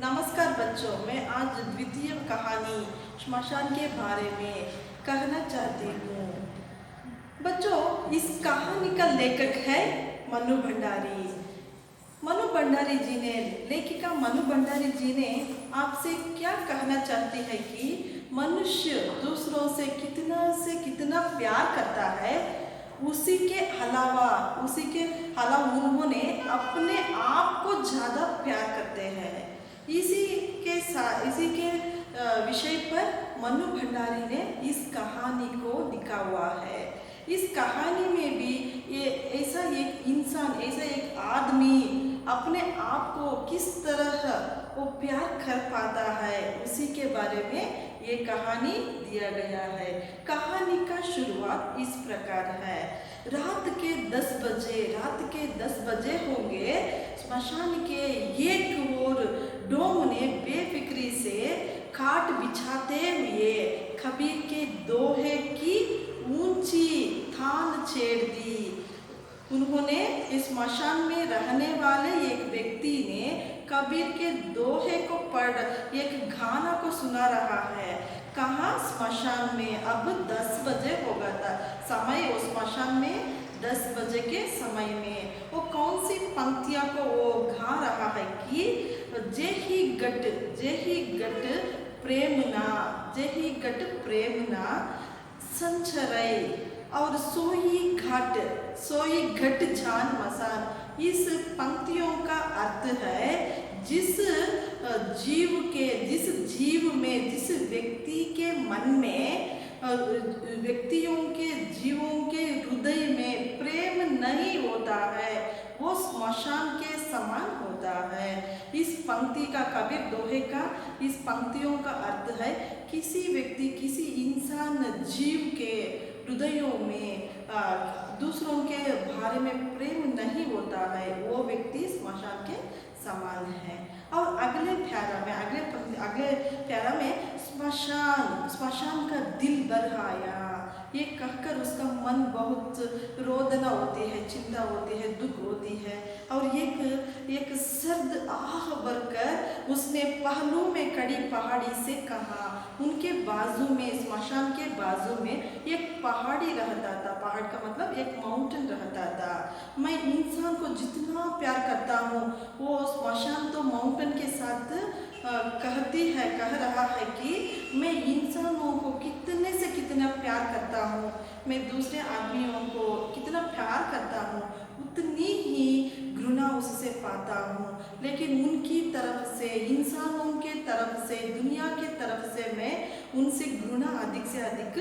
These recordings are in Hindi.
नमस्कार बच्चों, मैं आज द्वितीय कहानी श्मशान के बारे में कहना चाहती हूँ। बच्चों, इस कहानी का लेखक है मनु भंडारी। मनु भंडारी जी ने लेखिका मनु भंडारी जी ने आपसे क्या कहना चाहती है कि मनुष्य दूसरों से कितना प्यार करता है, उसी के अलावा उन्होंने अपने आप को ज़्यादा प्यार करते हैं। इसी के विषय पर मनु भंडारी ने इस कहानी को लिखा हुआ है। इस कहानी में भी ऐसा एक आदमी अपने आप को किस तरह वो प्यार कर पाता है, उसी के बारे में ये कहानी दिया गया है। कहानी का शुरुआत इस प्रकार है। रात के 10 बजे होंगे। स्मशान के एक ओर डोम ने बेफिक्री से खाट बिछाते हुए कबीर के दोहे की ऊंची थान छेड़ दी। उन्होंने इस स्मशान में रहने वाले एक व्यक्ति ने कबीर के दोहे को पढ़ एक गाना को सुना रहा है। कहाँ? स्मशान में। अब 10 बजे होगा था समय। उस स्मशान में 10 बजे के समय में वो कौन सी पंक्तियां को वो गा रहा है कि जे ही गट प्रेम ना संचरई और सोई घट जान मसान। इस पंक्तियों का अर्थ है जिस व्यक्ति के मन में, जीवों के हृदय में प्रेम नहीं होता है, वो स्मशान के समान होता है। इस पंक्ति का, कबीर दोहे का इस पंक्तियों का अर्थ है किसी इंसान जीव के हृदयों में दूसरों के बारे में प्रेम नहीं होता है, वो व्यक्ति स्मशान के समान है। और अगले प्यारा में स्मशान का दिल बरहाया, ये कहकर उसका मन बहुत रोदना होती है, चिंता होती है, दुख होती है। और एक सर्द आह भरकर उसने पहलू में खड़ी पहाड़ी से कहा। उनके बाजू में, स्मशान के बाजू में एक पहाड़ी रहता था। पहाड़ का मतलब एक माउंटेन रहता था। मैं इंसान को जितना प्यार करता हूँ, वो स्मशान तो माउंटेन के साथ कह रहा है कि मैं इंसानों को कितना प्यार करता हूँ, मैं दूसरे आदमियों को कितना प्यार करता हूँ, उतनी ही घृणा उससे पाता हूँ। लेकिन उनकी तरफ से, इंसानों के तरफ से, दुनिया के तरफ से मैं उनसे घृणा अधिक से अधिक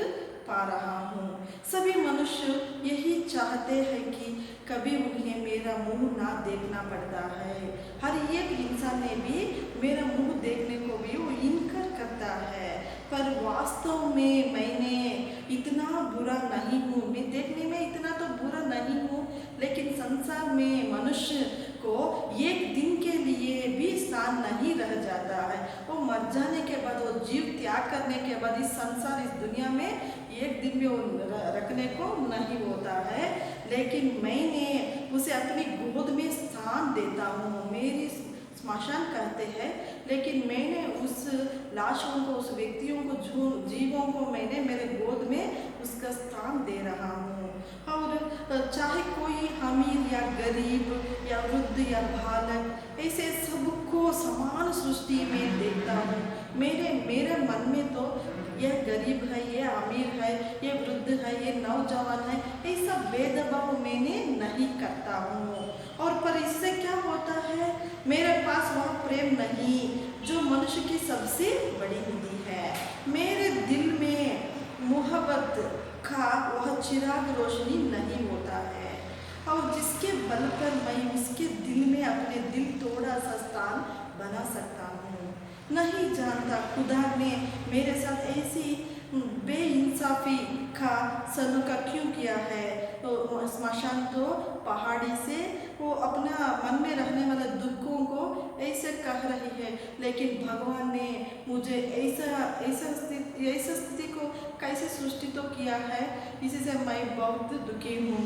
पा रहा हूँ। सभी मनुष्य यही चाहते हैं कि कभी उन्हें मेरा मुंह ना देखना पड़ता है। हर एक इंसान ने भी मेरा मुंह देखने को भी वो इनकार करता है, पर वास्तव में मैंने इतना बुरा नहीं हूँ, मैं देखने में इतना तो बुरा नहीं हूँ। लेकिन संसार में मनुष्य को एक दिन के लिए भी स्थान नहीं रह जाता है। वो मर जाने के बाद, वो जीव त्याग करने के बाद इस संसार, इस दुनिया में एक दिन भी वो रखने को नहीं होता है। लेकिन मैंने उसे अपनी गोद में स्थान देता हूँ। मेरी स्मशान कहते हैं, लेकिन मैंने उस लाशों को, उस व्यक्तियों को, जीवों को मैंने मेरे गोद में उसका स्थान दे रहा हूँ। और चाहे कोई अमीर या गरीब या वृद्ध या बालक, ऐसे सबको समान सृष्टि में देखता हूँ। मेरे मन में तो यह गरीब है, ये अमीर है, ये वृद्ध है, ये नौजवान है, ऐसा भेदभाव मैंने नहीं करता हूँ। और पर इससे क्या होता है, मेरे पास वह प्रेम नहीं जो मनुष्य की सबसे बड़ी निधि है। मेरे दिल में मोहब्बत का वह चिराग रोशनी नहीं होता है, और जिसके बल पर मैं उसके दिल में अपने दिल थोड़ा सा स्थान बना सकता हूँ। नहीं जानता खुदा ने मेरे साथ ऐसी बेइंसाफी का सलूक क्यों किया है। तो स्मशान तो पहाड़ी से वो अपना मन में रहने वाले दुखों को ऐसे कह रही है, लेकिन भगवान ने मुझे ऐसा स्थिति को कैसे सृष्टि तो किया है, इसी से मैं बहुत दुखी हूँ।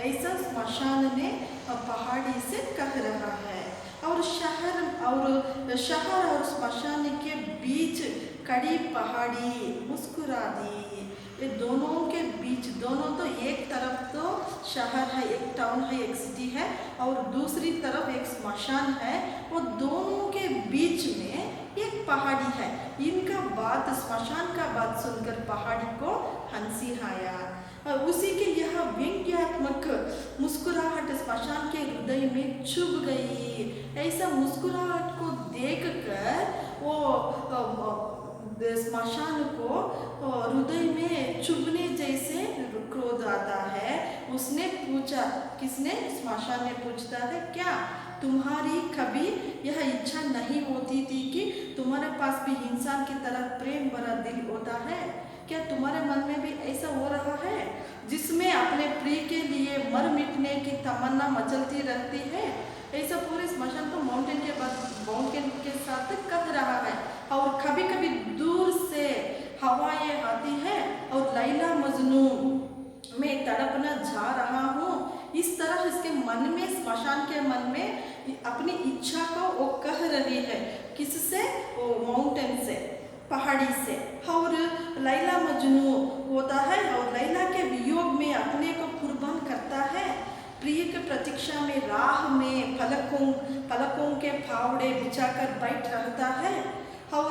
ऐसा स्मशान ने पहाड़ी से कह रहा है। शहर और स्मशान के बीच कड़ी पहाड़ी मुस्कुरा दी। ये दोनों के बीच, दोनों तो एक तरफ तो शहर है, एक टाउन है, एक सिटी है, और दूसरी तरफ एक स्मशान है। वो दोनों के बीच में एक पहाड़ी है। इनका बात, स्मशान का बात सुनकर पहाड़ी को हंसी आया। उसी के यह व्यंग्यात्मक मुस्कुराहट स्मशान के हृदय में चुभ गई। ऐसा मुस्कुराहट को देखकर वो स्मशान को हृदय में चुभने जैसे क्रोध आता है। उसने पूछा, किसने? स्मशान ने पूछता है, क्या तुम्हारी कभी यह इच्छा नहीं होती थी कि तुम्हारे पास भी इंसान की तरह प्रेम भरा दिल होता है? क्या तुम्हारे मन में भी ऐसा हो रहा है जिसमें अपने प्रिय के लिए मर मिटने की तमन्ना मचलती रहती है? ऐसा पूरे स्मशान को माउंटेन के साथ कह रहा है। और कभी कभी दूर से हवाएं आती है और लैला मजनू में तड़पना जा रहा हूँ। इस तरह इसके मन में, स्मशान के मन में अपनी इच्छा को वो कह रही है। किससे? वो माउंटेन से, पहाड़ी से। और लैला मजनू होता है और लैला के वियोग में अपने को कुर्बान करता है। प्रिय की प्रतीक्षा में राह में पलकों के फावड़े बिछाकर बैठ रहता है। और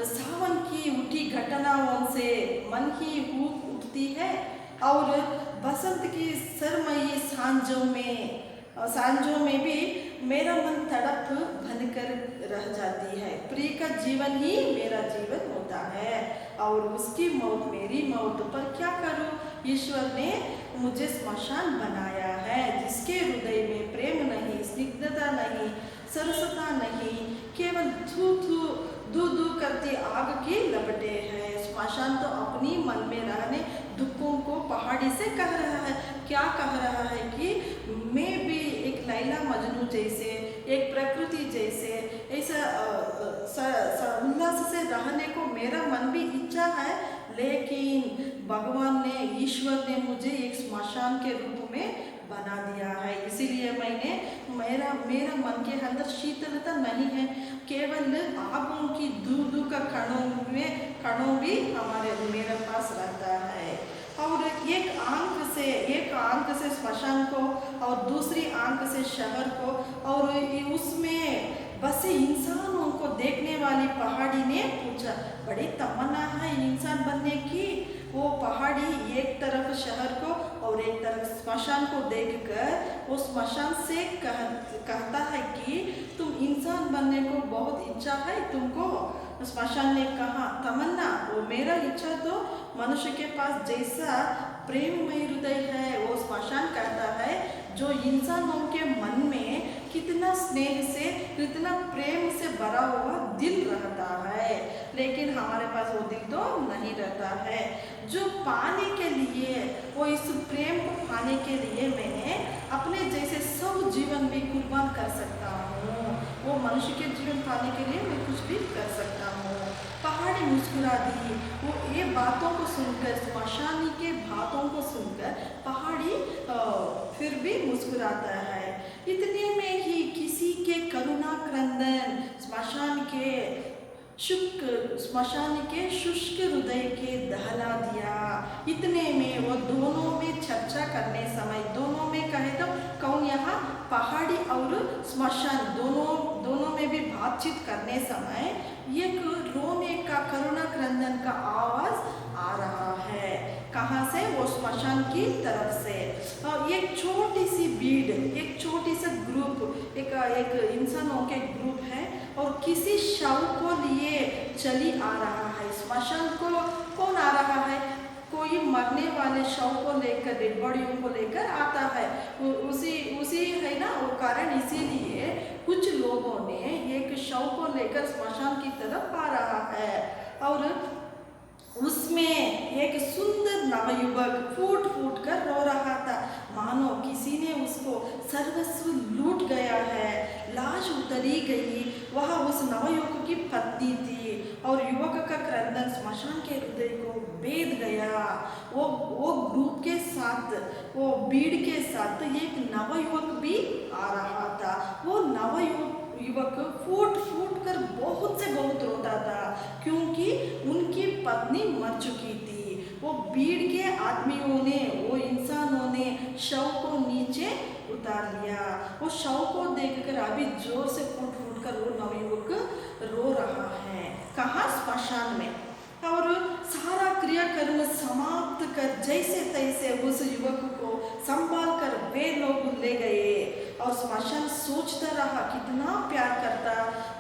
सावन की उठी घटनाओं से मन की ऊब उठती है। और बसंत की सरमई सांझों में भी मेरा मन तड़प बनकर रह जाती है। प्रिय का जीवन ही मेरा जीवन होता है और उसकी मौत मेरी मौत। पर क्या करूं? ईश्वर ने मुझे स्मशान बनाया है जिसके हृदय में प्रेम नहीं, स्निग्धता नहीं, सरसता नहीं, केवल धू धू करती आग की लपटे हैं। स्मशान तो अपनी मन में रहने दुखों को पहाड़ी से कह रहा है। क्या कह रहा है कि मैं भी एक लैला मजनू जैसे, एक प्रकृति जैसे ऐसा उल्लास से रहने को मेरा मन भी इच्छा है, लेकिन भगवान ने, ईश्वर ने मुझे एक स्मशान के रूप में बना दिया है। इसीलिए मेरा मन के अंदर शीतलता नहीं है, केवल आगों की दूर का कणों भी मेरे पास रहता है। और एक आंख से स्मशान को और दूसरी आंख से शहर को, और उसमें बसे इंसानों को देखने वाली पहाड़ी ने पूछा, बड़ी तमन्ना है इंसान बनने की। वो पहाड़ी एक तरफ शहर को और एक तरफ स्मशान को देखकर वो स्मशान से कहता है कि तुम इंसान बनने को बहुत इच्छा है तुमको? स्मशान ने कहा, तमन्ना, वो मेरा इच्छा तो मनुष्य के पास जैसा प्रेममय हृदय है। वो स्मशान कहता है जो इंसानों के मन में कितना स्नेह से, कितना प्रेम से भरा हुआ दिल रहता है, लेकिन हमारे पास वो दिल तो नहीं रहता है। जो पाने के लिए, वो इस प्रेम को पाने के लिए मैंने अपने जैसे सब जीवन भी कुर्बान कर सकता हूँ। वो मनुष्य के जीवन पाने के लिए मैं कुछ भी कर सकता हूँ। पहाड़ी मुस्कुरा दी। वो ये बातों को सुनकर, स्मशानी के बातों को सुनकर पहाड़ी फिर भी मुस्कुराता है। इतने में ही किसी के करुणा क्रंदन स्मशान के शुष्क हृदय के दहला दिया। इतने में वो दोनों में चर्चा करने समय, दोनों में कहे तो कौन, यहाँ पहाड़ी और स्मशान दोनों में भी बातचीत करने समय एक रोने का, करुणा क्रंदन का आवाज आ रहा है। कहाँ से? वो स्मशान की तरफ से। और एक छोटी सी भीड़, एक छोटी सा ग्रुप, एक इंसानों के ग्रुप है और किसी शव को लिए चली आ रहा है। स्मशान को कौन आ रहा है? कोई मरने वाले शव को लेकर, डेड बॉडियों को लेकर आता है। उसी है ना वो कारण, इसीलिए कुछ लोगों ने एक शव को लेकर स्मशान की तरफ आ रहा है। और उसमें एक सुंदर नवयुवक फूट फूट कर रो रहा था, मानो किसी ने उसको सर्वस्व लूट गया है। लाश उतरी गई। वह उस नवयुवक की पत्नी थी और युवक का क्रंदन स्मशान के हृदय को भेद गया। वो ग्रुप के साथ, वो भीड़ के साथ एक नवयुवक भी आ रहा था। वो नवयुवक युवक फूट फूट कर बहुत से बहुत रोता था, क्योंकि उनकी पत्नी मर चुकी थी। वो भीड़ के आदमियों ने, वो इंसानों ने शव को नीचे उतार लिया। वो शव को देखकर अभी जोर से फूट फूट कर वो नवयुवक रो रहा है। कहाँ? स्मशान में। और सारा क्रियाकर्म समाप्त कर जैसे तैसे उस युवक को संभाल कर वे लोग ले गए। और स्मशान सोचता रहा कितना प्यार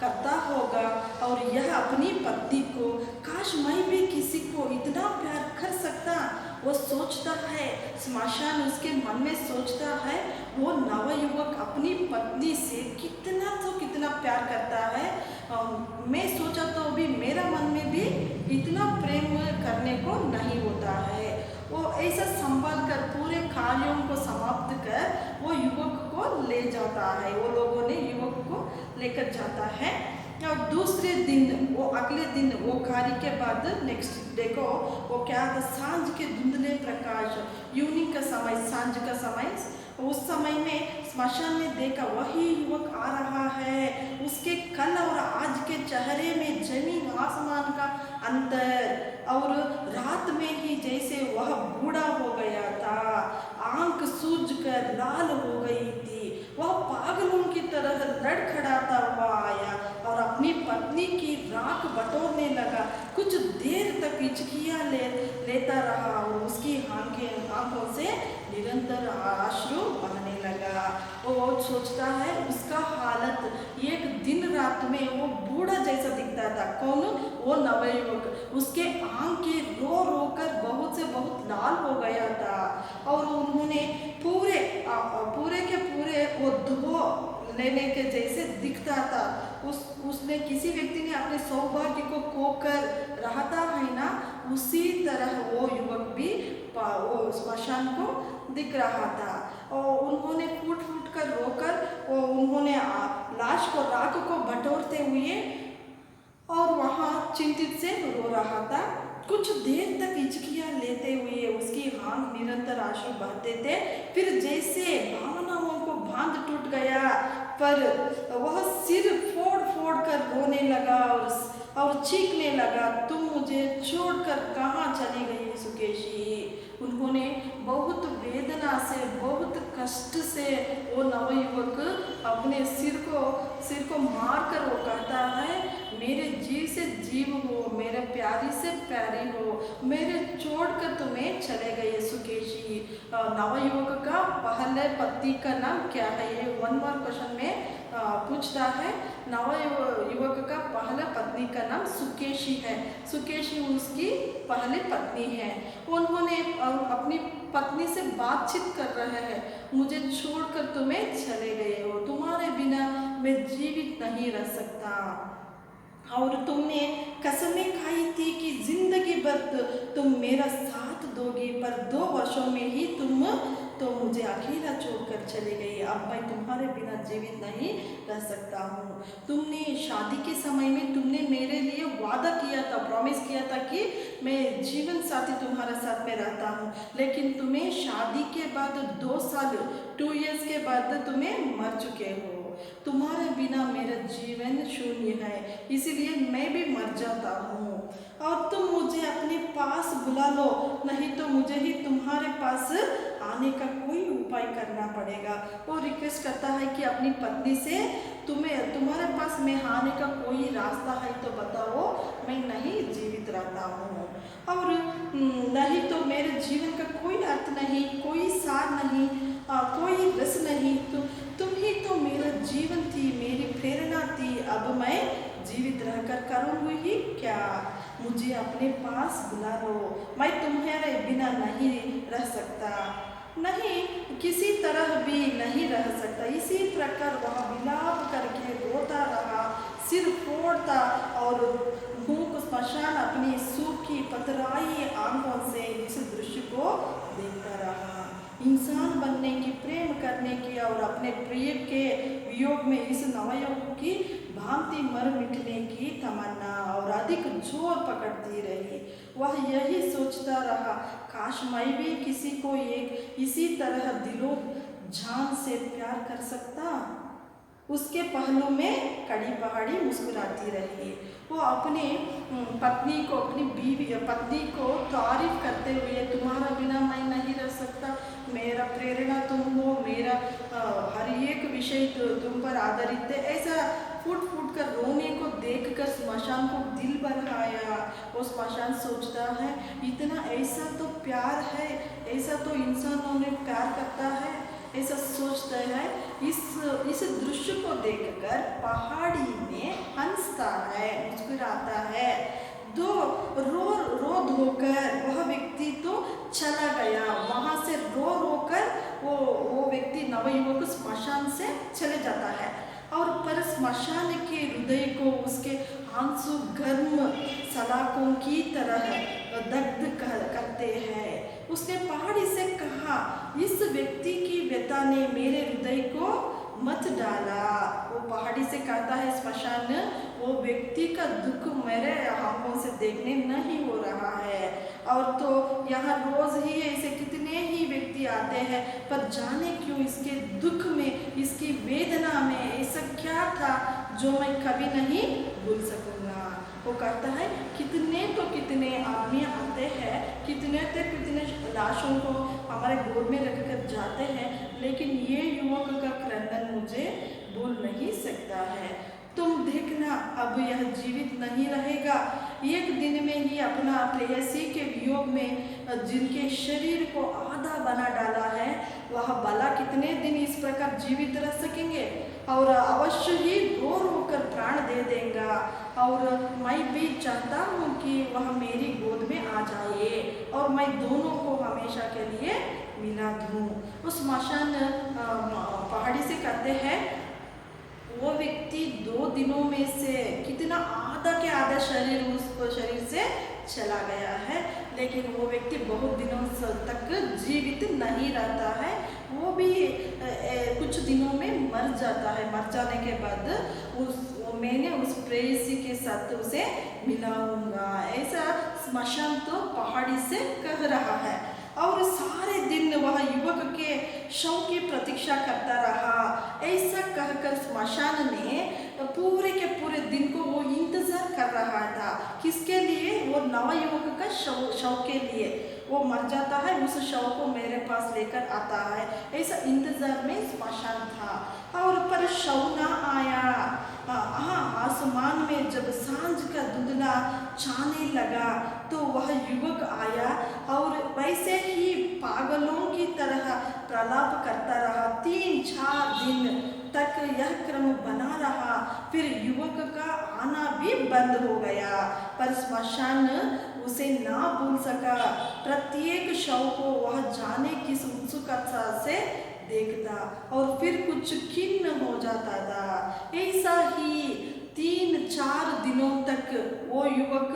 करता होगा, और यह अपनी पत्नी को, काश मैं भी किसी को इतना प्यार कर सकता। वो सोचता है, स्मशान उसके मन में सोचता है, वो नवयुवक अपनी पत्नी से कितना प्यार करता है। मैं सोचा तो भी मेरा मन में भी इतना प्रेम करने को नहीं होता है। वो ऐसा संभाल कर पूरे कार्यों को समाप्त कर वो युवक को ले जाता है। वो लोगों ने युवक को लेकर जाता है। और दूसरे दिन, वो अगले दिन, वो कार्य के बाद नेक्स्ट देखो वो क्या था, सांझ के धुंधले प्रकाश, इवनिंग का समय, सांझ का समय, उस समय में स्मशान में देखा वही युवक आ रहा है। उसके कल और आज के चेहरे में जमीन आसमान का अंतर, और रात में ही जैसे वह बूढ़ा हो गया था, आंख सूझकर लाल हो गई थी। वह पागलों की तरह लड़खड़ाता हुआ आया और अपनी पत्नी की राख बटोरने लगा। कुछ देर तक हिचकियाँ लेता रहा और उसकी आंखों से निरंतर आश्रु बहने लगा। वो सोचता है उसका हालत एक दिन रात में वो बूढ़ा जैसा दिखता था। कौन? वो नवयुवक। उसके आंखें रो रो कर बहुत से बहुत लाल हो गया था, और उन्होंने पूरे के पूरे वो धो लेने के जैसे दिखता था। उसने किसी व्यक्ति ने अपने सौभाग्य को खोकर रहता है ना, उसी तरह वो युवक भी वो स्मशान को दिख रहा था। और उन्होंने फूट फूट कर रोकर उन्होंने लाश को, राख को बटोरते हुए और वहाँ चिंतित से रो रहा था। कुछ देर तक हिचकियाँ लेते हुए उसकी आंख निरंतर आंसू बहते थे। फिर जैसे भावनाओं को बांध टूट गया, पर वह सिर फोड़ फोड़ कर रोने लगा और चीखने लगा, तुम मुझे छोड़कर कहाँ चली गई सुकेशी। उन्होंने बहुत वेदना से, बहुत कष्ट से वो नवयुवक अपने सिर को मार कर वो कहता है, मेरे जीव से जीव हो, मेरे प्यारी से प्यारी हो, मेरे छोड़कर तुम्हें चले गए सुकेशी। नवयुवक का पहले पति का नाम क्या है? ये वन बार क्वेश्चन में पूछता है। नवयुवक का पहला पत्नी का नाम सुकेशी है। सुकेशी उसकी पहली पत्नी है। उन्होंने अपनी पत्नी से बातचीत कर रहे हैं, मुझे छोड़कर तुम्हें चले गए हो, तुम्हारे बिना मैं जीवित नहीं रह सकता, और तुमने कसमें खाई थी कि जिंदगी भर तुम मेरा साथ दोगी, पर 2 वर्षों में ही तुम तो मुझे अकेला छोड़कर चले गई। अब मैं तुम्हारे बिना जीवित नहीं रह सकता हूँ। तुमने शादी के समय में तुमने मेरे लिए वादा किया था, प्रॉमिस किया था कि मैं जीवन साथी तुम्हारे साथ में रहता हूँ, लेकिन तुम्हें शादी के बाद 2 साल 2 इयर्स के बाद तुम्हें मर चुके हो। तुम्हारे बिना मेरा जीवन शून्य है, इसीलिए मैं भी मर जाता हूँ, और तुम मुझे अपने पास बुला लो, नहीं तो मुझे ही तुम्हारे पास आने का कोई उपाय करना पड़ेगा। वो रिक्वेस्ट करता है कि अपनी पत्नी से, तुम्हारे पास में आने का कोई रास्ता है तो बताओ, मैं नहीं जीवित रहता हूँ, और नहीं तो मेरे जीवन का कोई अर्थ नहीं, कोई सार नहीं, कोई रस नहीं। तुम ही तो मेरा जीवन थी, मेरी प्रेरणा थी। अब मैं जीवित रहकर करूँगी ही क्या? मुझे अपने पास बुला लो, मैं तुम्हारे बिना नहीं रह सकता, नहीं किसी तरह भी नहीं रह सकता। इसी प्रकार वह विलाप करके रोता रहा, सिर फोड़ता और मुँह स्मशान अपनी सूखी पतराई आंखों से इस दृश्य को देखता रहा। इंसान बनने की, प्रेम करने की और अपने प्रिय के वियोग में इस नवयुवक की भांति मर मिटने की तमन्ना और अधिक जोर पकड़ती रही। वह यही सोचता रहा, काश मैं भी किसी को एक इसी तरह दिलो जान से प्यार कर सकता। उसके पहलू में कड़ी पहाड़ी मुस्कुराती रही। वो अपने पत्नी को, अपनी बीवी पत्नी को तारीफ करते हुए, तुम्हारा बिना मैं नहीं रह सकता, मेरा प्रेरणा तुम हो, मेरा हर एक विषय तुम पर आधारित है, ऐसा फूट फूट कर रोने को देखकर स्मशान को दिल बरहाया। वो स्मशान सोचता है इतना ऐसा तो प्यार है, ऐसा तो इंसानों ने प्यार करता है, ऐसा सोचता है। इस दृश्य को देखकर पहाड़ी में हंसता है, मुस्कुराता है। दो रो रो धोकर वह व्यक्ति तो चला गया। वहाँ से रो रो कर वो व्यक्ति नवयुवक स्मशान से चले जाता है। और पर स्मशान के हृदय को उसके आंसू गर्म सलाखों की तरह दग्ध करते हैं। उसने पहाड़ी से कहा, इस व्यक्ति की व्यथा ने मेरे हृदय को मत डाला। वो पहाड़ी से कहता है स्मशान, वो व्यक्ति का दुख मेरे आंखों से देखने नहीं हो रहा है। और तो यहाँ रोज ही ऐसे कितने ही व्यक्ति आते हैं, पर जाने क्यों इसके दुख में, इसकी वेदना में ऐसा क्या था जो मैं कभी नहीं भूल सकूंगा। वो कहता है कितने तो कितने आदमी आते हैं, कितने लाशों को हमारे गोद में रखकर जाते हैं, लेकिन ये युवक का क्रंदन मुझे भूल नहीं सकता है। तुम देखना अब यह जीवित नहीं रहेगा। एक दिन में ही अपना प्रेयसी के वियोग में जिनके शरीर को आधा बना डाला है, वह भला कितने दिन इस प्रकार जीवित रह सकेंगे। और अवश्य ही रो रो कर प्राण दे देगा। और मैं भी चाहता हूँ कि वह मेरी गोद में आ जाए और मैं दोनों को हमेशा के लिए मिला दूँ। उस स्मशान पहाड़ी से कहते हैं, वो व्यक्ति 2 दिनों में से कितना आधा के आधा शरीर उस शरीर से चला गया है, लेकिन वो व्यक्ति बहुत दिनों तक जीवित नहीं रहता है। वो भी कुछ दिनों में मर जाता है। मर जाने के बाद मैंने उस प्रेयसी के साथ उसे मिलाऊंगा, ऐसा स्मशान तो पहाड़ी से कह रहा है। और सारे दिन वह युवक के शव की प्रतीक्षा करता रहा। ऐसा कहकर स्मशान ने पूरे के पूरे दिन को वो इंतजार कर रहा था। किसके लिए? वो नवयुवक का शव के लिए। वो मर जाता है, उस शव को मेरे पास लेकर आता है, ऐसा इंतजार में स्मशान था। और पर शव ना आया। आसमान में जब सांझ का धुंधला छाने लगा तो वह युवक आया और वैसे ही पागलों की तरह प्रलाप करता रहा। 3-4 दिन तक यह क्रम बना रहा। फिर युवक का आना भी बंद हो गया, पर स्मशान उसे ना भूल सका। प्रत्येक शव को वह जाने किस उत्सुकता से देखता और फिर कुछ खिन्न हो जाता था। ऐसा ही 3-4 दिनों तक वो युवक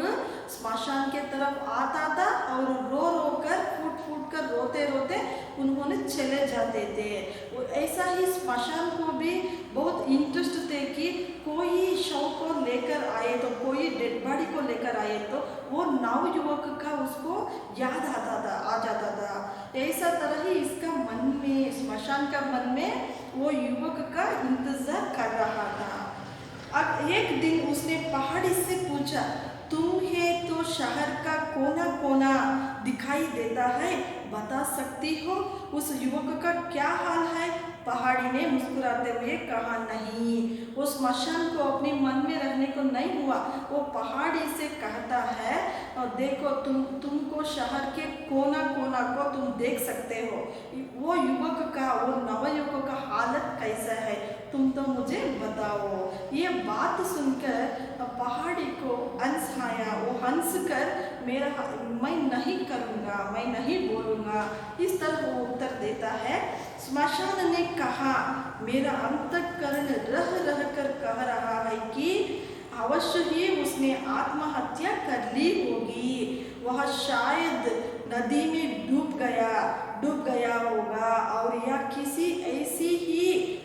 स्मशान के तरफ आता था और रो रो कर, फूट फूट कर, रोते रोते उन्होंने चले जाते थे। वो ऐसा ही स्मशान को भी बहुत इंटरेस्ट थे कि कोई शव को लेकर आए तो, कोई डेड बॉडी को लेकर आए तो वो नवयुवक का उसको याद आ जाता था। ऐसा तरह ही इसका मन में, स्मशान का मन में वो युवक का इंतजार कर रहा था। अब एक दिन उसने पहाड़ी से पूछा, तुम्हें तो शहर का कोना कोना दिखाई देता है, बता सकती हो उस युवक का क्या हाल है? पहाड़ी ने मुस्कुराते हुए कहा, नहीं। वो स्मशान को अपने मन में रहने को नहीं हुआ। वो पहाड़ी से कहता है, और देखो तुमको शहर के कोना कोना को तुम देख सकते हो। वो युवक का, वो नवयुवक का हालत कैसा है, तुम तो मुझे बताओ। ये बात सुनकर पहाड़ी को हंस आया। वो हंस कर मैं नहीं करूँगा, मैं नहीं बोलूँगा, इस तरह वो उत्तर देता है। स्मशान ने कहा, मेरा अंतःकरण रह रह कर कह रहा है कि अवश्य ही उसने आत्महत्या कर ली होगी। वह शायद नदी में डूब गया होगा, और या किसी ऐसी ही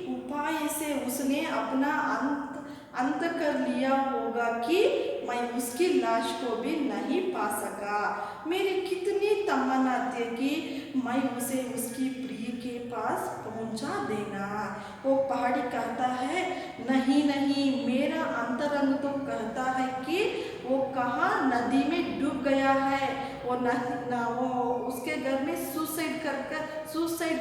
उपाय से उसने अपना अंत कर लिया होगा कि मैं उसकी लाश को भी नहीं पा सका। मेरी कितनी तमन्ना थी कि मैं उसे उसकी प्रिय के पास पहुंचा देना। वो पहाड़ी कहता है, नहीं नहीं, मेरा अंतरंग तो कहता है कि वो कहाँ नदी में डूब गया है, वो वो उसके घर में सुसाइड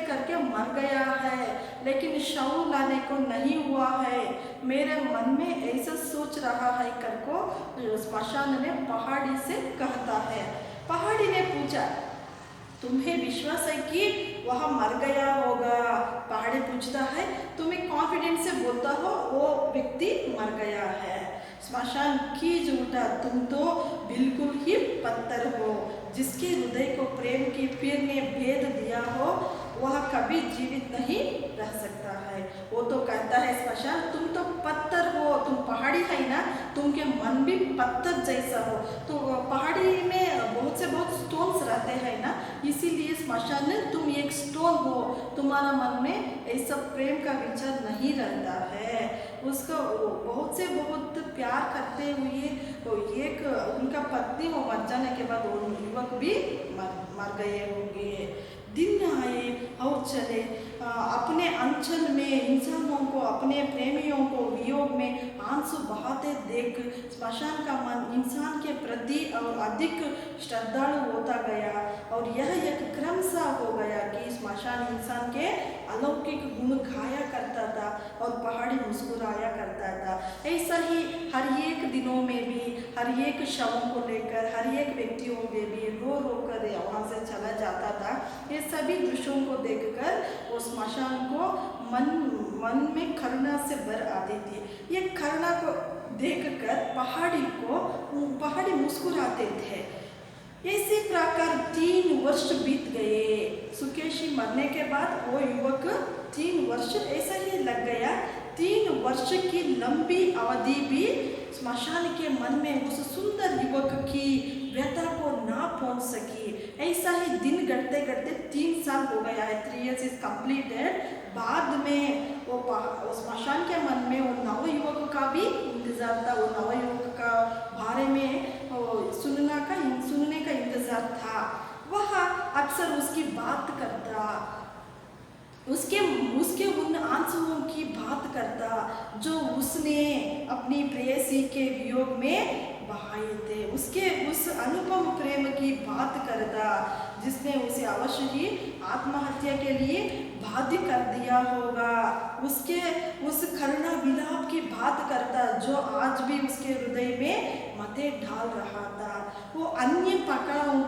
करके मर गया है, लेकिन शव लाने को नहीं हुआ है। मेरे मन में ऐसा सोच रहा है कर को स्मशान ने पहाड़ी से कहता है। पहाड़ी ने पूछा, तुम्हें विश्वास है कि वह मर गया होगा? पहाड़ी पूछता है, तुम्हें कॉन्फिडेंस से बोलता हो वो व्यक्ति मर गया है। स्मशान की झूठा, तुम तो बिल्कुल ही पत्थर हो। जिसके हृदय को प्रेम की पीर ने भेद दिया हो वह कभी जीवित नहीं रह सकता है। वो तो कहता है स्मशान, तुम तो पत्थर हो, तुम पहाड़ी है ना, तुमके मन भी पत्थर जैसा हो। तो पहाड़ी में बहुत से बहुत स्टोन्स रहते हैं ना, इसीलिए स्मशान ने तुम एक स्टोन हो, तुम्हारा मन में ऐसा प्रेम का विचार नहीं रहता है। उसको बहुत से बहुत प्यार करते हुए तो एक उनका पत्नी वो मर जाने के बाद वो युवक भी मर गए होंगे। दिन आए और चले, अपने अंचल में इंसानों को, अपने प्रेमियों को वियोग में आंसू बहाते देख स्मशान का मन इंसान के प्रति और अधिक श्रद्धालु होता गया। और यह एक क्रम सा हो गया कि स्मशान इंसान के अलौकिक गुण गाया करता था और पहाड़ी मुस्कुराया करता था। ऐसा ही हर एक दिनों में भी हर एक शवों को लेकर हर एक व्यक्तियों में भी रो रो कर वहाँ से चला जाता था। ये सभी दृश्यों को देखकर वो स्मशान को मन में करुणा से भर आती थी। ये करुणा को देखकर पहाड़ी मुस्कुराते थे। इसी प्रकार 3 वर्ष बीत गए। सुकेशी मरने के बाद वो युवक 3 वर्ष ऐसा ही लग गया। 3 वर्ष की लंबी अवधि भी स्मशान के मन में उस सुंदर युवक की व्यथा को ना पहुंच सकी। ऐसा ही दिन घटते घटते 3 साल हो गया है। 3 years इज कंप्लीटेड। बाद में वो स्मशान के मन में वो नव युवक का भी इंतजार था। वो नव युवक का बारे में सुनने का इंतजार था। वह अक्सर उसकी बात करता, उसके उन आंसुओं की बात करता जो उसने अपनी प्रेयसी के वियोग में बहाए थे। उसके उस अनुपम प्रेम की बात करता जिसने उसे अवश्य ही आत्महत्या के लिए बाध्य कर दिया होगा। उसके उस करुणा विलाप की बात करता जो आज भी उसके हृदय में मते ढाल रहा था। वो अन्य प्रकारों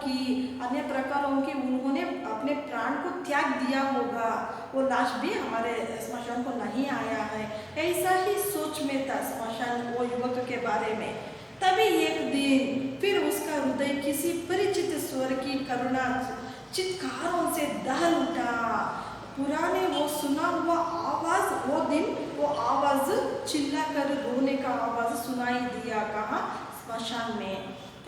की उन्होंने अपने प्राण को त्याग दिया होगा। वो लाश भी हमारे स्मशान को नहीं आया है। ऐसा ही सोच में था स्मशान वो युवक के बारे में। तभी एक दिन फिर उसका हृदय किसी परिचित स्वर की करुणा चित्कारों से दहल उठा। पुराने वो सुना हुआ आवाज, वो दिन वो आवाज चिल्लाकर रोने का आवाज सुनाई दिया। कहाँ? स्मशान में।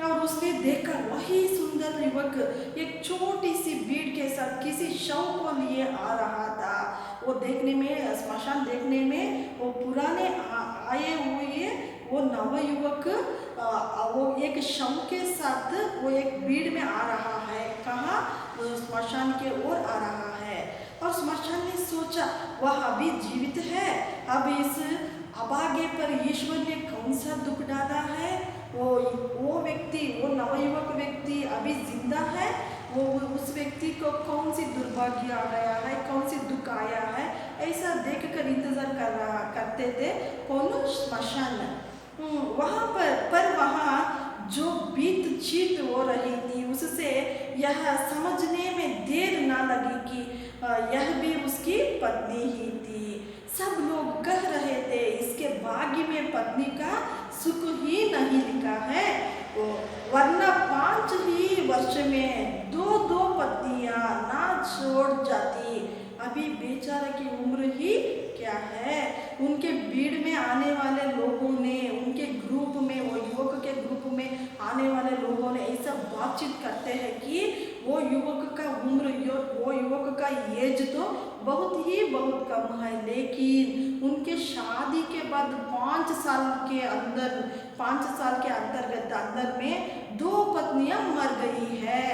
और उसने देखा वही सुंदर युवक एक छोटी सी भीड़ के साथ किसी शव को लिए आ रहा था। वो देखने में, स्मशान देखने में वो पुराने आए हुए वो नव युवक वो एक शव के साथ वो एक भीड़ में आ रहा है। कहाँ? स्मशान के ओर आ रहा है। और स्मशान ने सोचा वह अभी जीवित है। अब इस अभागे पर ईश्वर ने कौन सा दुख डाला है? वो व्यक्ति, वो नवयुवक व्यक्ति अभी जिंदा है। वो उस व्यक्ति को कौन सी दुर्भाग्य आ गया है, कौन सी दुख आया है, ऐसा देखकर इंतजार करते थे कौन? स्मशान। वहाँ पर वहाँ जो बीत चीत हो रही थी उससे यह समझने में देर ना लगी कि यह भी उसकी पत्नी ही थी। सब लोग कह रहे थे इसके भाग्य में पत्नी का सुख ही नहीं लिखा है, वरना 5 ही वर्ष में 2 पत्नियां ना छोड़ जाती। अभी बेचारे की उम्र ही क्या है। उनके भीड़ में आने वाले लोगों ने, उनके ग्रुप में, वो युवक के ग्रुप में आने वाले लोगों ने ऐसा बातचीत करते हैं कि वो युवक का उम्र, वो युवक का एज तो बहुत कम है, लेकिन उनके शादी के बाद 5 साल के अंतर्गत अंदर में 2 पत्नियां मर गई है।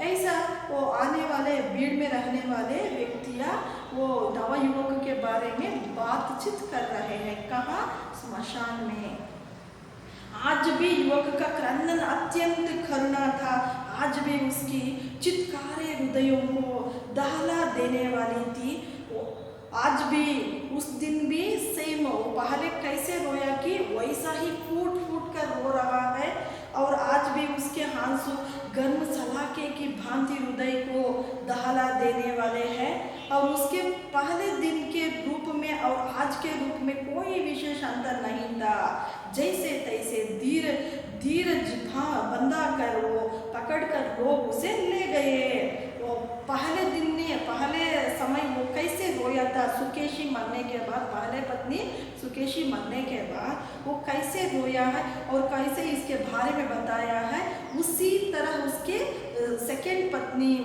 ऐसा वो आने वाले भीड़ में रहने वाले व्यक्तियां वो नवयुवक के बारे में बातचीत कर रहे हैं। कहाँ? स्मशान में। आज भी युवक का क्रंदन अत्यंत करुणा था। आज भी उसकी चित्कारे हृदयों को दहला देने वाली थी। आज भी उस दिन भी सेम पहले कैसे रोया कि वैसा ही फूट फूट कर रो रहा है, और आज भी उसके आंसू गर्म सलाखे की भांति हृदय को दहला देने वाले हैं। और उसके पहले दिन के रूप में और आज के रूप में कोई विशेष अंतर नहीं था। जैसे तैसे धीरज बंधा कर वो पकड़ कर लोग उसे ले गए। वो पहले दिन ने पहले समय वो कैसे रोया था सुकेशी मरने के बाद, पहले पत्नी सुकेशी मरने के बाद वो कैसे रोया है और कैसे इसके बारे में बताया है, उसी तरह उसके सेकेंड पत्नी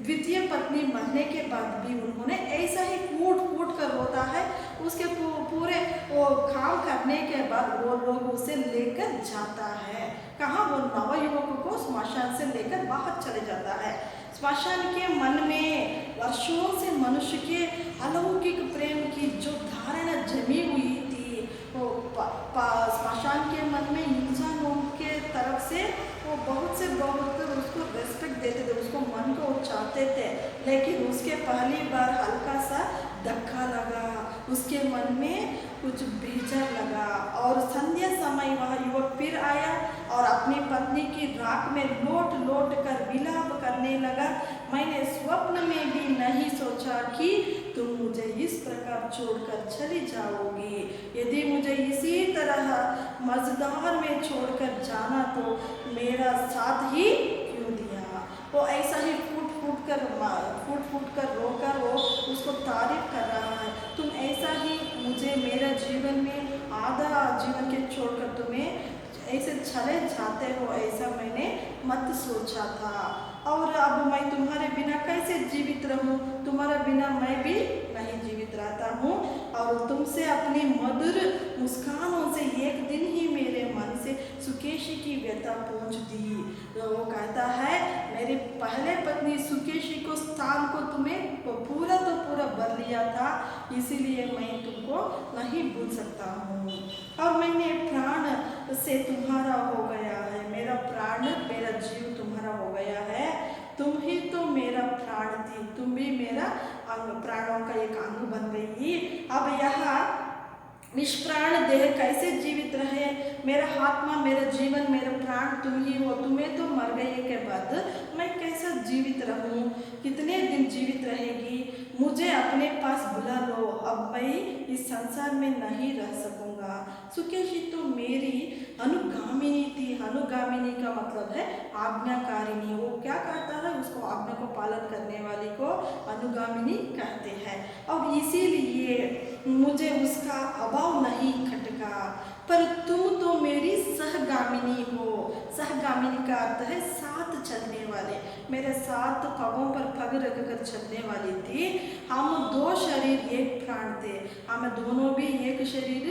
द्वितीय पत्नी मरने के बाद भी उन्होंने ऐसा ही फूट फूट कर रोता है। उसके पूरे वो काम करने के बाद वो लोग उसे लेकर जाता है। कहाँ? वो नवयुवक को स्मशान से लेकर बाहर चले जाता है। स्मशान के मन में वर्षों से मनुष्य के अलौकिक प्रेम की जो धारणा जमी हुई थी, वो स्मशान के मन में इंसानों के तरफ से वो बहुत उसको रेस्पेक्ट देते थे, उसको मन को चाहते थे। लेकिन उसके पहली बार हल्का सा धक्का लगा, उसके मन में कुछ बेचैन लगा, और संध्या समय वह युवक फिर आया और अपनी पत्नी की राख में लोट लोट कर विलाप करने लगा। मैंने स्वप्न में भी नहीं सोचा कि तुम मुझे इस प्रकार छोड़कर चली जाओगी। यदि मुझे इसी तरह मजदार में छोड़कर जाना तो मेरा साथ ही क्यों दिया। वो ऐसा ही फूट फूट कर रोकर वो उसको तारीफ कर रहा है। तुम ऐसा ही मुझे मेरा जीवन में आधा जीवन के छोड़कर तुम्हें ऐसे चले जाते हो, ऐसा मैंने मत सोचा था। और अब मैं तुम्हारे बिना कैसे जीवित रहूं? तुम्हारे बिना मैं भी नहीं जीवित रहता हूँ। और तुमसे अपनी मधुर मुस्कानों से एक दिन ही मेरे मन से सुकेशी की व्यथा पहुँच दी। तो वो कहता है, मेरी पहले पत्नी सुकेशी को स्थान को तुम्हें पूरा भर लिया था, इसीलिए मैं तुमको नहीं भूल सकता हूँ। और मैंने प्राण से तुम्हारा हो गया है, मेरा प्राण मेरा जीव तुम्हारा हो गया है। तुम ही तो मेरा प्राण थी, तुम भी मेरा प्राणों का एक अंग बन गई। अब यहाँ निष्प्राण देह कैसे जीवित रहे? मेरा आत्मा, मेरा जीवन, मेरा प्राण तुम ही हो। तुम्हें तो मर गए के बाद मैं कैसा जीवित रहूं? कितने दिन जीवित रहेगी? मुझे अपने पास बुला लो, अब मैं इस संसार में नहीं रह सकूंगा। सुकेशी तो मेरी अनुगामिनी थी। अनुगामिनी का मतलब है आज्ञाकारिणी। वो क्या कहता है, उसको आज्ञा को पालन करने वाली को अनुगामिनी कहते हैं। और इसीलिए मुझे उसका अभाव नहीं खटका, पर तुम तो मेरी सहगामिनी हो। सहगामिनी का अर्थ है साथ चलने वाले, मेरे साथ पगों पर पग रखकर चलने वाली थी। हम 2 शरीर एक प्राण थे, हम दोनों भी एक शरीर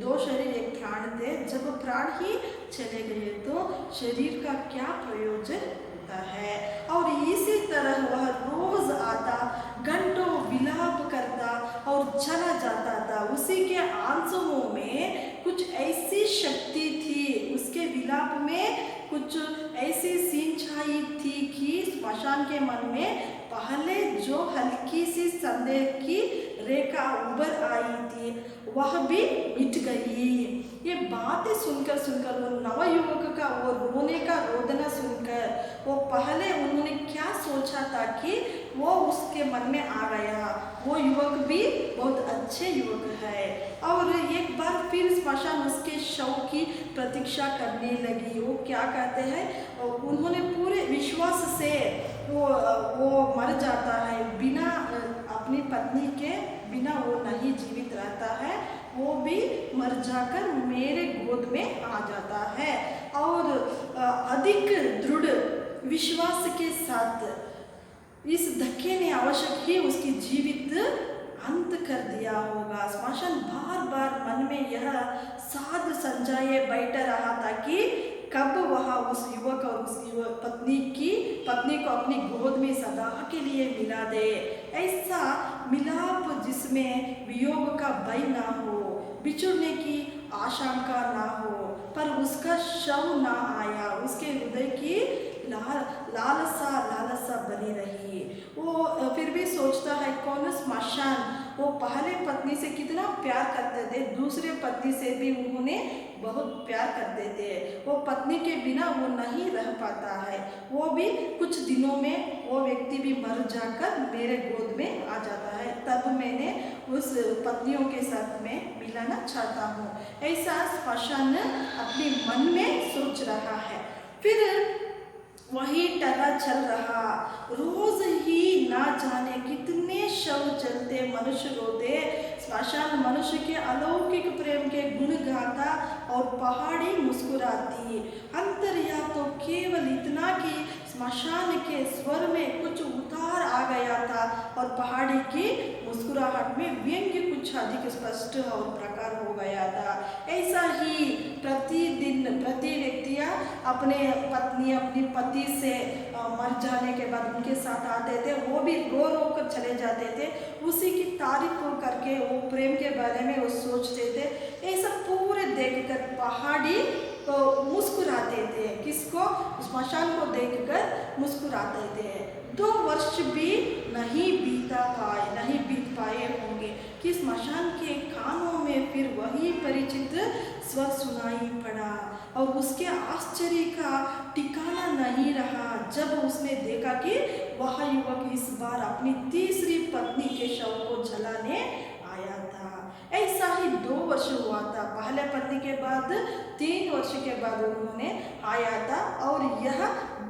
2 शरीर एक प्राण थे। जब प्राण ही चले गए तो शरीर का क्या प्रयोजन होता है। और इसी तरह वह रोज आता, घंटों विलाप करता और चला जाता था। उसी के आंसुओं में कुछ ऐसी शक्ति थी, उसके विलाप में कुछ ऐसी सिंचाई थी कि स्मशान के मन में पहले जो हल्की सी संदेह की रेखा उभर आई थी वह भी मिट गई। ये बातें सुनकर वो नवयुवक का वो रोने का रोदना सुनकर वो पहले उन्होंने क्या सोचा था कि वो उसके मन में आ गया। वो युवक भी बहुत अच्छे युवक है। और एक बार फिर स्मशान उसके शव की प्रतीक्षा करने लगी। वो क्या कहते हैं, उन्होंने पूरे विश्वास से वो मर जाता है, बिना अपनी पत्नी के बिना वो नहीं जीवित रहता है, वो भी मर जाकर मेरे गोद में आ जाता है। और अधिक दृढ़ विश्वास के साथ इस धक्के ने आवश्यक ही उसकी जीवित अंत कर दिया होगा। स्मशान बार बार मन में यह साध संजाए बैठ रहा था कि कब वह उस युवक और उस पत्नी को अपनी गोद में सदा के लिए मिला दे। ऐसा मिलाप जिसमें वियोग का भय ना हो, बिछुड़ने की आशंका ना हो, पर उसका शव ना आया, उसके हृदय की लालसा बनी रही। वो फिर भी सोचता है कौन स्मशान, वो पहले पत्नी से कितना प्यार करते थे, दूसरे पत्नी से भी उन्होंने बहुत प्यार करते थे। वो पत्नी के बिना वो नहीं रह पाता है। वो भी कुछ दिनों में वो व्यक्ति भी मर जाकर मेरे गोद में आ जाता है, तब मैंने उस पत्नियों के साथ में मिलाना चाहता हूँ। ऐसा स्मशान अपने मन में सोच रहा है। फिर वही टर्रा चल रहा, रोज ही ना जाने कितने शव जलते, मनुष्य रोते। स्मशान मनुष्य के अलौकिक प्रेम के गुण गाता और पहाड़ी मुस्कुराती। अंतर या तो केवल इतना कि स्मशान के स्वर में कुछ उतार आ गया था और पहाड़ी की मुस्कुराहट में व्यंग्य कुछ अधिक स्पष्ट और प्रकार हो गया था। ऐसा ही प्रतिदिन प्रति व्यक्तियाँ अपनी पति से मर जाने के बाद उनके साथ आते थे, वो भी रो रो कर चले जाते थे, उसी की तारीफ करके वो प्रेम के बारे में वो सोचते थे। ऐसा पूरे देखकर पहाड़ी तो मुस्कुराते थे, किसको? स्मशान को देखकर मुस्कुराते थे। 2 वर्ष भी नहीं बीत पाए होंगे कि स्मशान के कानों में फिर वही परिचित स्वर सुनाई पड़ा और उसके आश्चर्य का ठिकाना नहीं रहा जब उसने देखा कि वह युवक इस बार अपनी तीसरी पत्नी के शव को जलाने आया था। ऐसा ही 2 वर्ष हुआ था। पहले पत्नी के बाद 3 वर्ष के बाद उन्होंने आया था और यह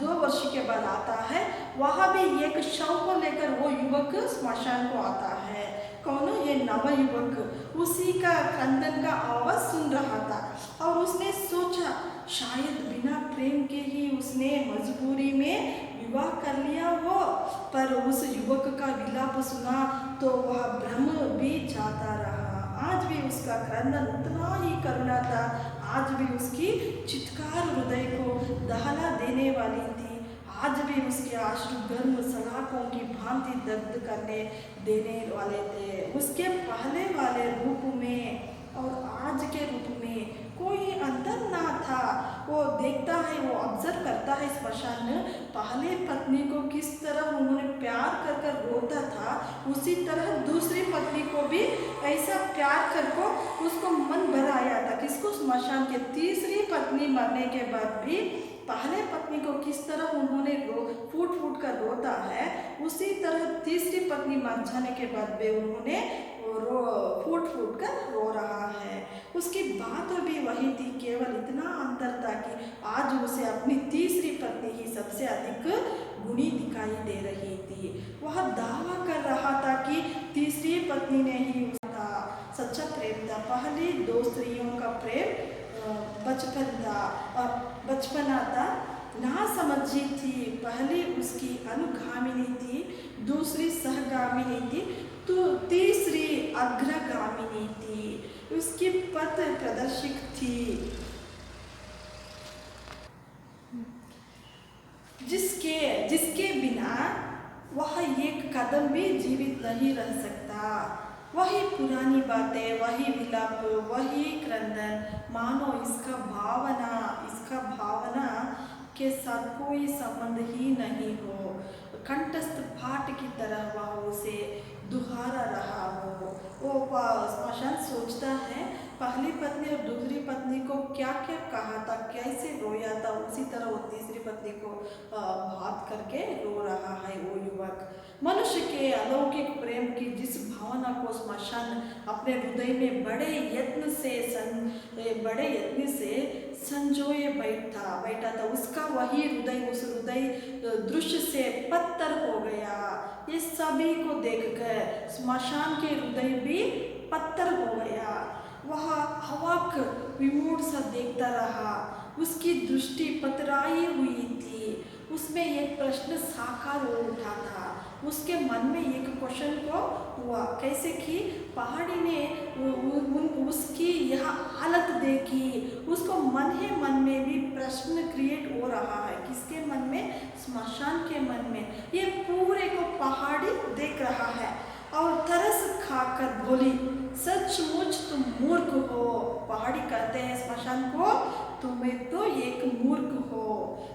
2 वर्ष के बाद आता है। वहाँ भी एक शव को लेकर वो युवक स्मशान को आता है। कौन? ये नवयुवक उसी का क्रंदन का आवाज सुन रहा था और उसने सोचा शायद बिना प्रेम के ही उसने मजबूरी में विवाह कर लिया हो, पर उस युवक का विलाप सुना तो वह भ्रम भी जाता रहा। आज भी उसका क्रंदन उतना ही करुणा था, आज भी उसकी चित्कार हृदय को दहला देने वाली थी, आज भी उसके आंसू गर्म सलाखों की भांति दर्द करने देने वाले थे। उसके पहले वाले रूप में और आज के रूप में कोई अंतर ना था। वो देखता है, वो ऑब्जर्व करता है स्मशान पहले पत्नी को किस तरह उन्होंने प्यार कर कर रोता था, उसी तरह दूसरी पत्नी को भी ऐसा प्यार कर को उसको मन भराया था। किसको? स्मशान के तीसरी पत्नी मरने के बाद भी पहले पत्नी को किस तरह उन्होंने फूट फूट कर रोता है, उसी तरह तीसरी पत्नी मर जाने के बाद भी उन्होंने फूट फूट कर रो रहा है। उसकी बात भी वही थी, केवल इतना अंतर था कि आज उसे अपनी तीसरी पत्नी ही सबसे अधिक गुणी दिखाई दे रही थी। वह दावा कर रहा था कि तीसरी पत्नी ने ही उसका सच्चा प्रेम था। पहली 2 स्त्रियों का प्रेम बचपना था, ना समझी थी। पहली उसकी अनुगामिनी थी, दूसरी सहगामिनी थी, तो तीसरी अग्रगामिनी थी। उसकी पथ प्रदर्शक थी, जिसके बिना वह एक कदम भी जीवित नहीं रह सकता। वही पुरानी बातें, वही विलाप, वही क्रंदन, मानो इसका भावना के साथ कोई संबंध ही नहीं हो। कंठस्थ पाठ की तरह वह उसे दुहारा रहा हो। वो स्मशान सोचता है पहली पत्नी और दूसरी पत्नी को क्या क्या कहा था, कैसे रोया था, उसी तरह वो तीसरी पत्नी को बात करके रो रहा है वो युवक। मनुष्य के अलौकिक प्रेम की जिस भावना को स्मशान अपने हृदय में बड़े यत्न से संजोए बैठा था, उसका वही हृदय उस हृदय दृश्य से पत्थर हो गया। ये सभी को देखकर स्मशान के हृदय भी पत्थर हो गया। वह हवाक विमूढ़ सा देखता रहा, उसकी दृष्टि पतराई हुई थी। उसमें एक प्रश्न साकार हो उठा था, उसके मन में एक क्वेश्चन को हुआ, कैसे कि पहाड़ी ने उसकी यह हालत देखी, उसको मन ही मन में भी प्रश्न क्रिएट हो रहा है। किसके मन में? स्मशान के मन में। ये पूरे को पहाड़ी देख रहा है और तरस खाकर बोली, सचमुच तुम मूर्ख हो। पहाड़ी कहते हैं स्मशान को, तुम्हें तो एक मूर्ख हो,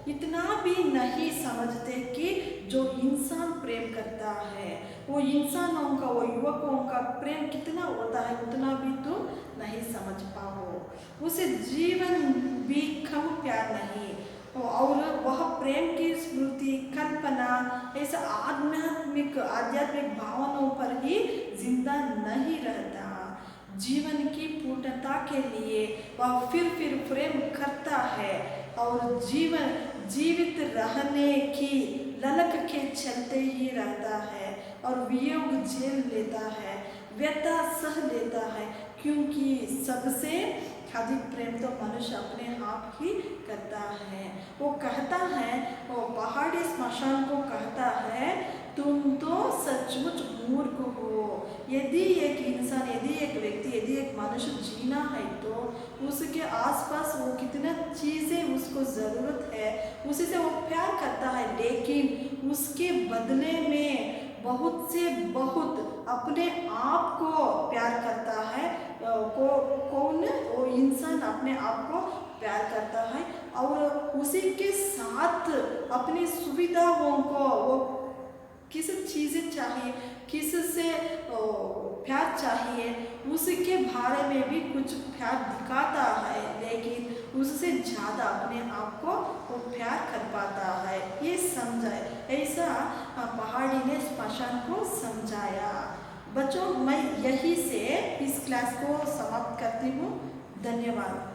इतना भी नहीं समझते कि जो इंसान प्रेम करता है वो इंसानों का, वो युवकों का प्रेम कितना होता है उतना भी तुम नहीं समझ पाओ। उसे जीवन भी कम प्यार नहीं, और वह प्रेम की स्मृति, कल्पना, ऐसा आध्यात्मिक भावनाओं पर ही जिंदा नहीं रहता। जीवन की पूर्णता के लिए वह फिर प्रेम करता है और जीवित रहने की ललक के चलते ही रहता है और वियोग झेल लेता है, व्यथा सह लेता है, क्योंकि सबसे अधिक प्रेम तो मनुष्य अपने आप ही करता है। वो कहता है, वो पहाड़ी स्मशान को कहता है, तुम तो सचमुच मूर्ख हो। यदि एक इंसान, यदि एक व्यक्ति, यदि एक मनुष्य जीना है तो उसके आसपास वो कितना चीज़ें उसको ज़रूरत है, उसी से वो प्यार करता है, लेकिन उसके बदले में बहुत से बहुत अपने आप को प्यार करता है। कौन? वो इंसान अपने आप को प्यार करता है और उसी के साथ अपनी सुविधाओं को, वो किस चीज़ें चाहिए, किस से प्यार चाहिए, उसके बारे में भी कुछ प्यार दिखाता है, लेकिन उससे ज़्यादा अपने आप को वो प्यार कर पाता है। ये समझाए, ऐसा पहाड़ी ने स्मशान को समझाया। बच्चों, मैं यहीं से इस क्लास को समाप्त करती हूँ। धन्यवाद।